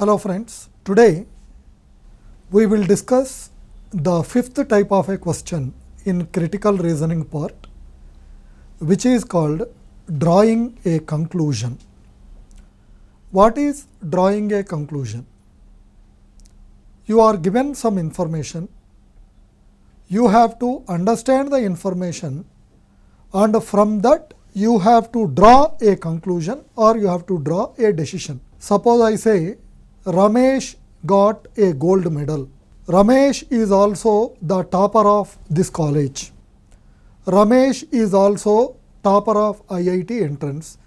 Hello friends, today we will discuss the fifth type of a question in critical reasoning part, which is called drawing a conclusion. What is drawing a conclusion? You are given some information, you have to understand the information, and from that you have to draw a conclusion or you have to draw a decision. Suppose I say Ramesh got a gold medal. Ramesh is also the topper of this college. Ramesh is also topper of IIT entrance.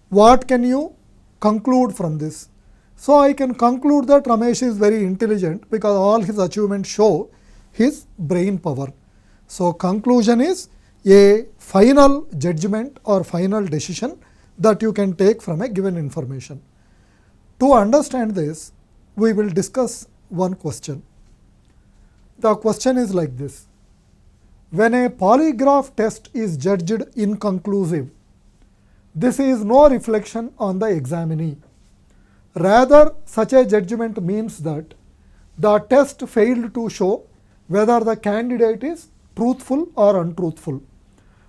What can you conclude from this? So I can conclude that Ramesh is very intelligent because all his achievements show his brain power. So conclusion is a final judgment or final decision that you can take from a given information. To understand this, we will discuss one question. The question is like this: when a polygraph test is judged inconclusive, this is no reflection on the examinee. Rather, such a judgment means that the test failed to show whether the candidate is truthful or untruthful.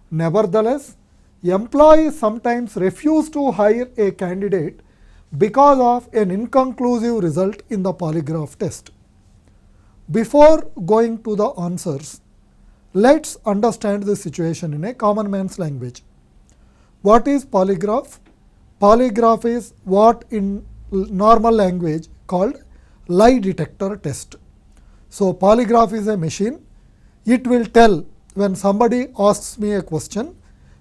Nevertheless, employees sometimes refuse to hire a candidate because of an inconclusive result in the polygraph test. Before going to the answers, let's understand the situation in a common man's language. What is polygraph? Polygraph is what in normal language called lie detector test. So polygraph is a machine. It will tell when somebody asks me a question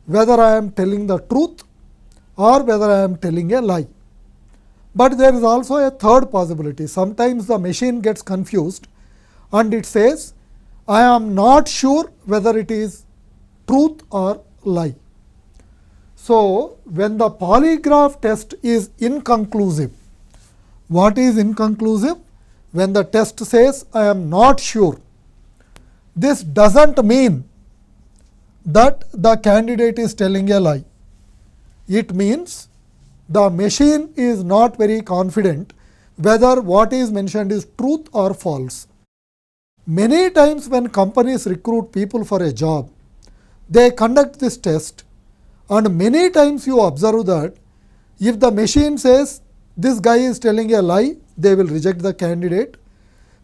whether I am telling the truth or whether I am telling a lie. But there is also a third possibility. Sometimes the machine gets confused and it says, I am not sure whether it is truth or lie. So when the polygraph test is inconclusive, what is inconclusive? When the test says, I am not sure. This doesn't mean that the candidate is telling a lie. It means the machine is not very confident whether what is mentioned is truth or false. Many times when companies recruit people for a job, they conduct this test, and many times you observe that if the machine says this guy is telling a lie, they will reject the candidate.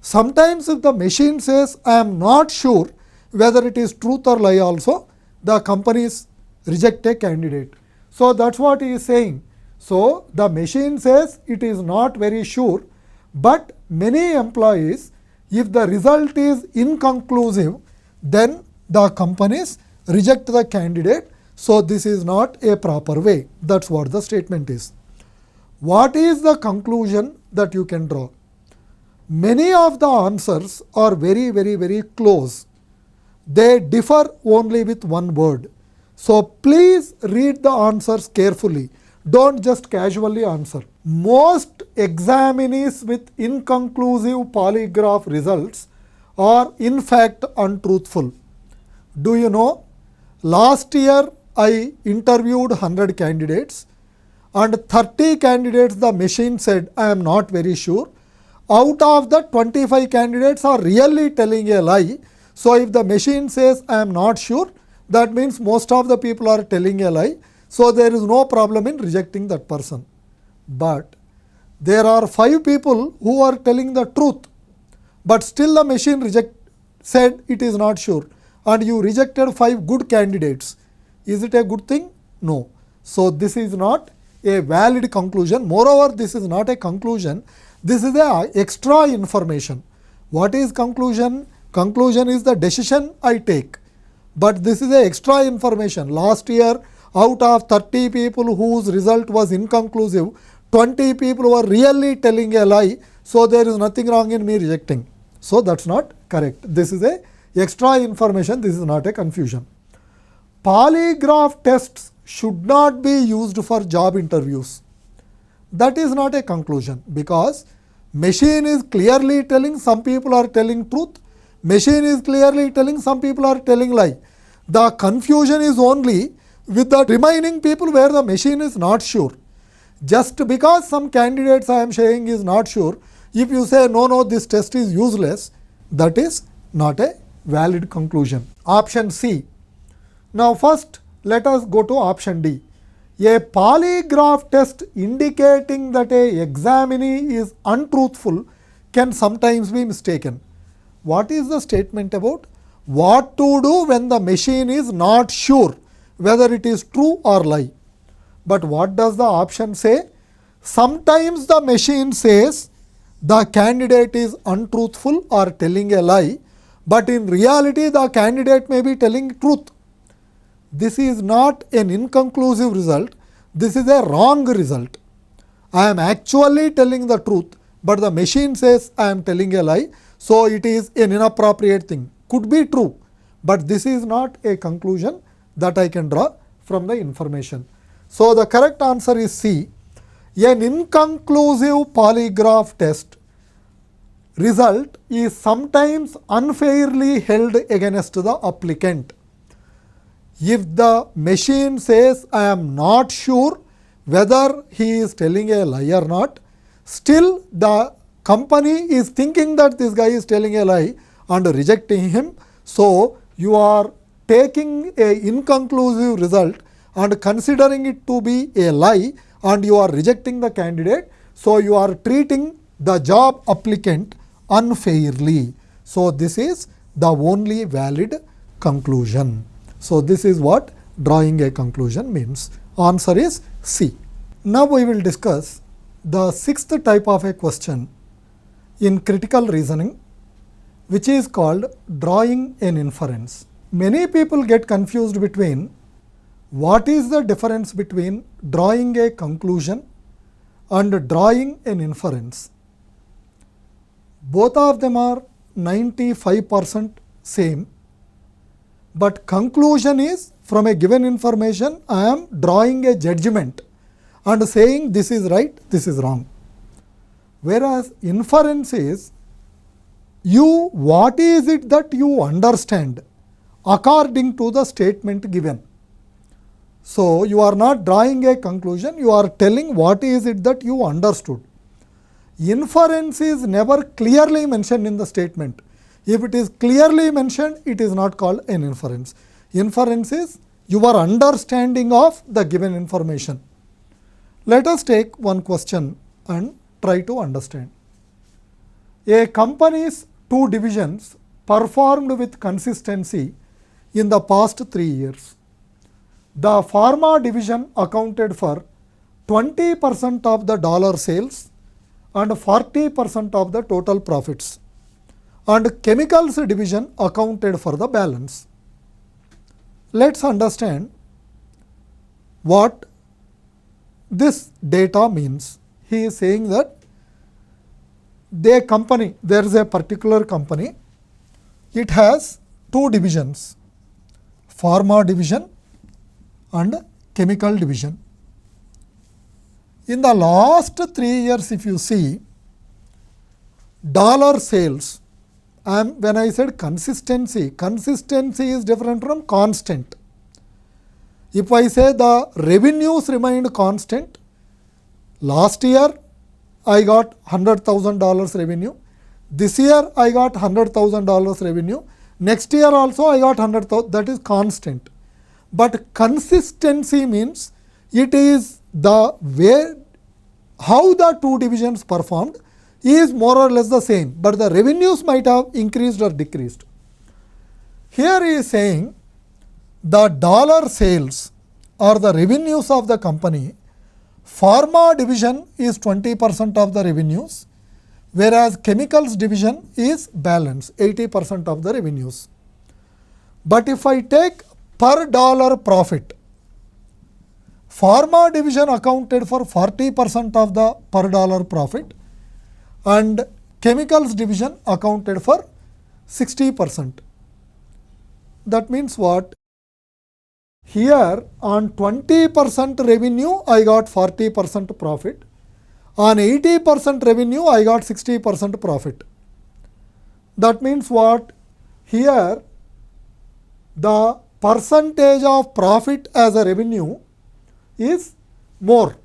Sometimes if the machine says I am not sure whether it is truth or lie also, the companies reject a candidate. So that's what he is saying. So the machine says it is not very sure, but many employees, if the result is inconclusive, then the companies reject the candidate. So this is not a proper way. That's what the statement is. What is the conclusion that you can draw? Many of the answers are very close. They differ only with one word. So please read the answers carefully. Don't just casually answer. Most examinees with inconclusive polygraph results are in fact untruthful. Do you know? Last year I interviewed 100 candidates and 30 candidates the machine said I am not very sure. Out of the 25 candidates are really telling a lie. So if the machine says I am not sure, that means most of the people are telling a lie. So there is no problem in rejecting that person. But there are 5 people who are telling the truth, but still the machine said it is not sure, and you rejected 5 good candidates. Is it a good thing? No. So this is not a valid conclusion. Moreover, this is not a conclusion. This is a extra information. What is conclusion? Conclusion is the decision I take. But this is a extra information. Last year, out of 30 people whose result was inconclusive, 20 people were really telling a lie. So there is nothing wrong in me rejecting. So that's not correct. This is a extra information. This is not a confusion. Polygraph tests should not be used for job interviews. That is not a conclusion, because machine is clearly telling some people are telling truth. Machine is clearly telling some people are telling lie. The confusion is only with the remaining people where the machine is not sure. Just because some candidates I am saying is not sure, if you say no, this test is useless, that is not a valid conclusion. Option C. Now first let us go to option D. A polygraph test indicating that a examinee is untruthful can sometimes be mistaken. What is the statement about? What to do when the machine is not sure whether it is true or lie. But what does the option say? Sometimes the machine says the candidate is untruthful or telling a lie, but in reality the candidate may be telling truth. This is not an inconclusive result, this is a wrong result. I am actually telling the truth, but the machine says I am telling a lie, so it is an inappropriate thing. Could be true, but this is not a conclusion that I can draw from the information. So the correct answer is C. An inconclusive polygraph test result is sometimes unfairly held against the applicant. If the machine says I am not sure whether he is telling a lie or not, still the company is thinking that this guy is telling a lie and rejecting him. So you are taking a inconclusive result and considering it to be a lie, and you are rejecting the candidate. So you are treating the job applicant unfairly. So this is the only valid conclusion. So this is what drawing a conclusion means. Answer is C. Now we will discuss the sixth type of a question in critical reasoning, which is called drawing an inference. Many people get confused between what is the difference between drawing a conclusion and drawing an inference. Both of them are 95% same, but conclusion is from a given information I am drawing a judgment and saying this is right, this is wrong. Whereas inference is what is it that you understand according to the statement given. So you are not drawing a conclusion, you are telling what is it that you understood. Inference is never clearly mentioned in the statement. If it is clearly mentioned, it is not called an inference. Inference is your understanding of the given information. Let us take one question and try to understand. A company's two divisions performed with consistency in the past 3 years. The pharma division accounted for 20% of the dollar sales and 40% of the total profits, and chemicals division accounted for the balance. Let's understand what this data means. He is saying that there is a particular company, it has two divisions, pharma division and chemical division. In the last 3 years, if you see, dollar sales, when I said consistency is different from constant. If I say the revenues remained constant, last year I got $100,000 revenue, this year I got $100,000 revenue, next year also I got 100,000, that is constant. But consistency means it is the way how the two divisions performed is more or less the same, but the revenues might have increased or decreased. Here he is saying the dollar sales or the revenues of the company, pharma division is 20% of the revenues, whereas chemicals division is balance, 80% of the revenues. But if I take per dollar profit, pharma division accounted for 40% of the per dollar profit and chemicals division accounted for 60%. That means what? Here on 20% revenue I got 40% profit, on 80% revenue I got 60% profit. That means what? Here the percentage of profit as a revenue is more,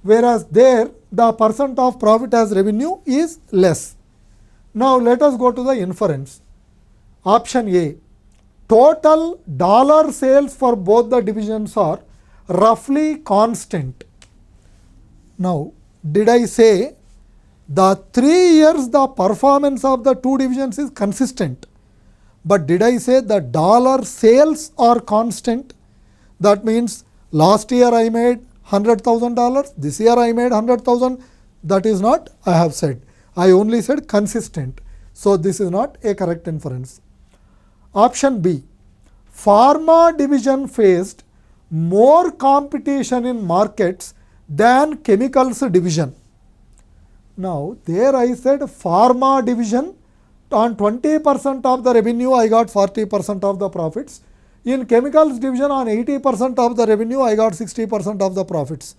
whereas there the percent of profit as revenue is less. Now let us go to the inference. Option A, total dollar sales for both the divisions are roughly constant. Now, did I say the 3 years the performance of the two divisions is consistent? But did I say the dollar sales are constant? That means last year I made $100,000, this year I made 100,000. That is not I have said. I only said consistent. So this is not a correct inference. Option B, pharma division faced more competition in markets than chemicals division. Now there I said pharma division, on 20% of the revenue I got 40% of the profits. In chemicals division on 80% of the revenue I got 60% of the profits.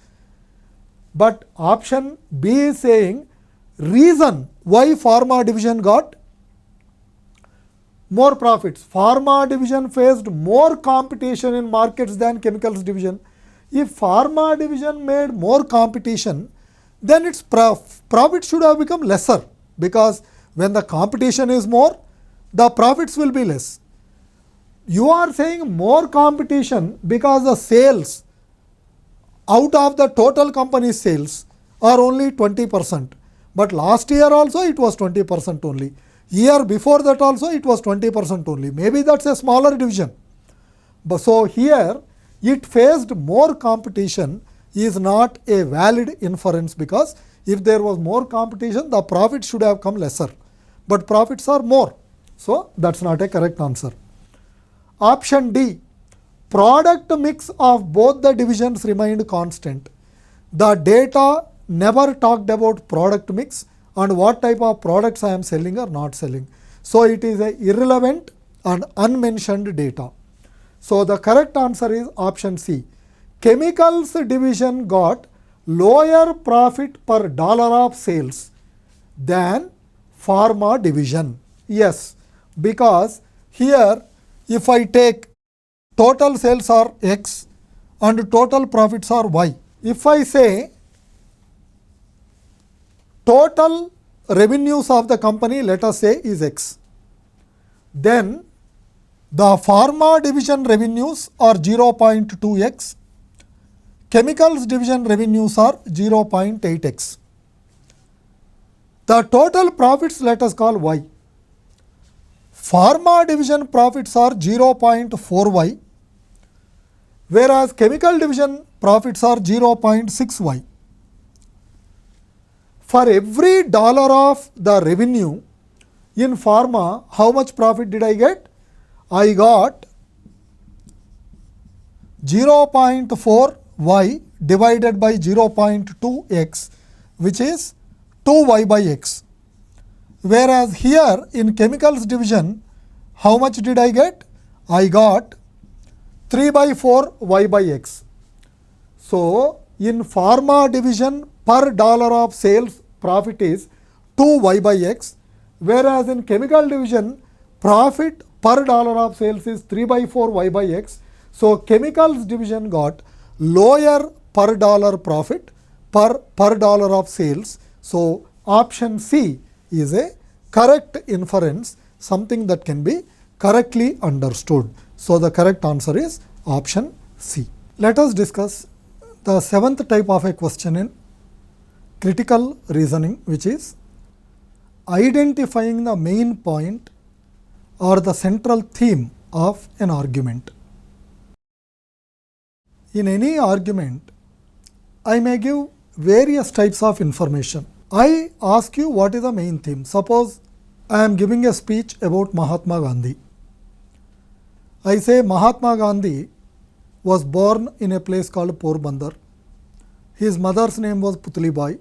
But option B is saying reason why pharma division got more profits. Pharma division faced more competition in markets than chemicals division. If pharma division made more competition, then its profit should have become lesser, because when the competition is more, the profits will be less. You are saying more competition because the sales out of the total company's sales are only 20%. But last year also it was 20% only. Year before that also it was 20% only. Maybe that's a smaller division. But so here it faced more competition is not a valid inference, because if there was more competition, the profit should have come lesser. But profits are more. So that's not a correct answer. Option D, product mix of both the divisions remained constant. The data never talked about product mix and what type of products I am selling or not selling. So it is a irrelevant and unmentioned data. So the correct answer is option C. Chemicals division got lower profit per dollar of sales than pharma division. Yes, because here if I take total sales are X and total profits are Y. If I say total revenues of the company, let us say, is X, then the pharma division revenues are 0.2x, chemicals division revenues are 0.8x. The total profits let us call Y. Pharma division profits are 0.4y, whereas chemical division profits are 0.6y. For every dollar of the revenue in pharma, how much profit did I get? I got 0.4y divided by 0.2x, which is 2y by x. Whereas here in chemicals division, how much did I get? I got 3 by 4 y by x. So in pharma division, per dollar of sales profit is 2y by x, whereas in chemical division profit per dollar of sales is 3 by 4 y by x. So chemicals division got lower per dollar profit per dollar of sales. So option C is a correct inference, something that can be correctly understood. So the correct answer is option C. Let us discuss the seventh type of a question in critical reasoning, which is identifying the main point or the central theme of an argument. In any argument, I may give various types of information. I ask you what is the main theme. Suppose I am giving a speech about Mahatma Gandhi. I say Mahatma Gandhi was born in a place called Porbandar. His mother's name was Putlibai.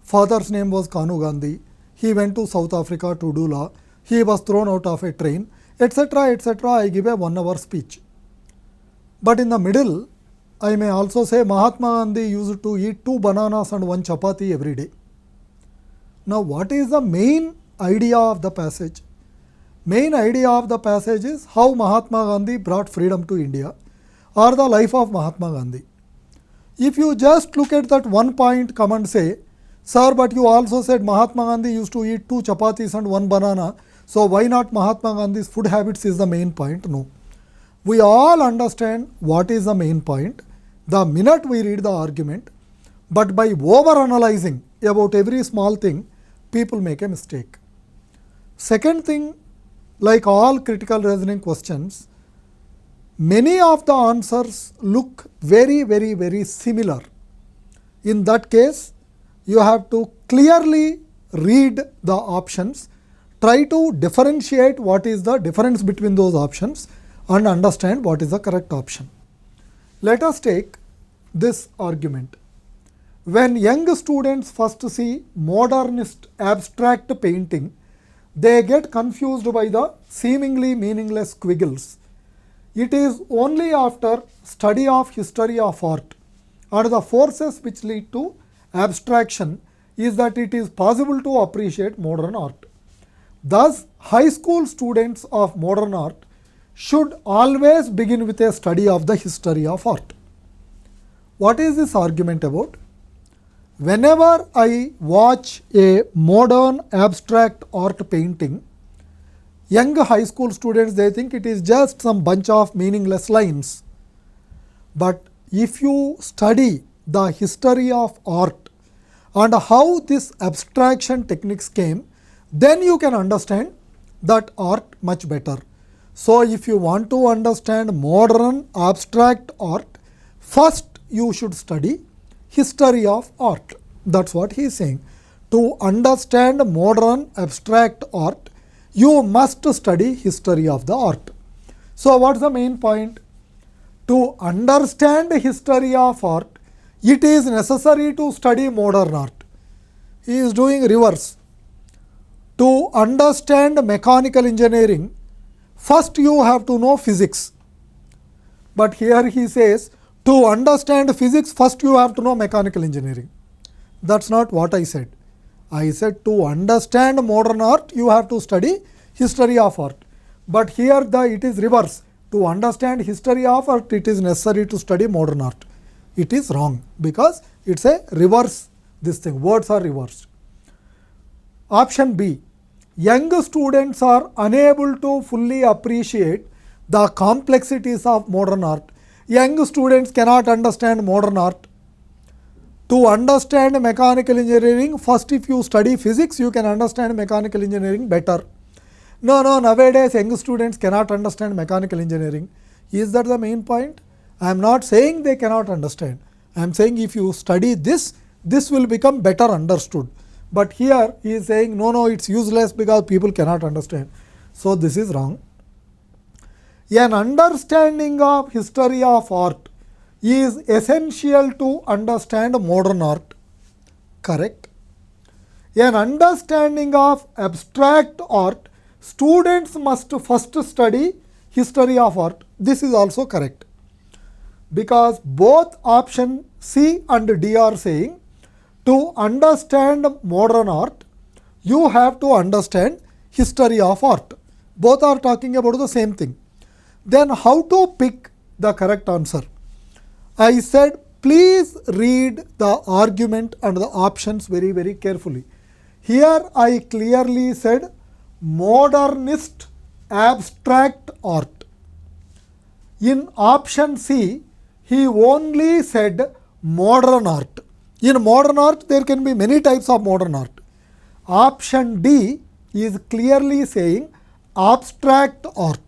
Father's name was Kanu Gandhi. He went to South Africa to do law. He was thrown out of a train, etc., etc. I give a 1 hour speech. But in the middle, I may also say Mahatma Gandhi used to eat 2 bananas and 1 chapati every day. Now, what is the main idea of the passage? Main idea of the passage is how Mahatma Gandhi brought freedom to India, or the life of Mahatma Gandhi. If you just look at that one point, come and say, sir, but you also said Mahatma Gandhi used to eat 2 chapatis and 1 banana. So why not Mahatma Gandhi's food habits is the main point? No. We all understand what is the main point the minute we read the argument, but by over analyzing about every small thing, people make a mistake. Second thing, like all critical reasoning questions, many of the answers look very similar. In that case, you have to clearly read the options, try to differentiate what is the difference between those options and understand what is the correct option. Let us take this argument. When young students first see modernist abstract painting, they get confused by the seemingly meaningless squiggles. It is only after study of history of art and the forces which lead to abstraction is that it is possible to appreciate modern art. Thus, high school students of modern art should always begin with a study of the history of art. What is this argument about? Whenever I watch a modern abstract art painting, young high school students, they think it is just some bunch of meaningless lines. But if you study the history of art and how this abstraction techniques came, then you can understand that art much better. So if you want to understand modern abstract art, first you should study history of art. That's what he is saying. To understand modern abstract art, you must study history of the art. So what's the main point? To understand history of art, it is necessary to study modern art. He is doing reverse. To understand mechanical engineering, first you have to know physics. But here he says, to understand physics, first you have to know mechanical engineering. That's not what I said. I said to understand modern art, you have to study history of art. But here it is reverse. To understand history of art, it is necessary to study modern art. It is wrong because it's a reverse, this thing, words are reversed. Option B, young students are unable to fully appreciate the complexities of modern art. Young students cannot understand modern art. To understand mechanical engineering, first if you study physics, you can understand mechanical engineering better. No, nowadays young students cannot understand mechanical engineering. Is that the main point? I am not saying they cannot understand. I am saying if you study this, this will become better understood. But here he is saying, no, it's useless because people cannot understand. So this is wrong. An understanding of history of art is essential to understand modern art. Correct. An understanding of abstract art, students must first study history of art. This is also correct. Because both option C and D are saying to understand modern art, you have to understand history of art. Both are talking about the same thing. Then how to pick the correct answer? I said, please read the argument and the options very carefully. Here I clearly said modernist abstract art. In option C, he only said modern art. In modern art, there can be many types of modern art. Option D is clearly saying abstract art.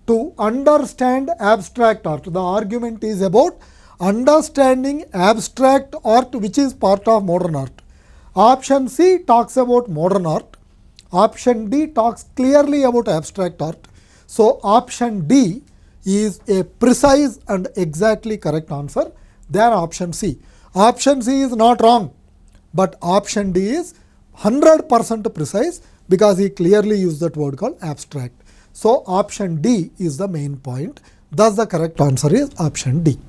To understand abstract art, the argument is about understanding abstract art, which is part of modern art. Option C talks about modern art. Option D talks clearly about abstract art. So option D is a precise and exactly correct answer than option C. Option C is not wrong, but option D is 100% precise because he clearly used that word called abstract. So option D is the main point. Thus the correct answer is option D.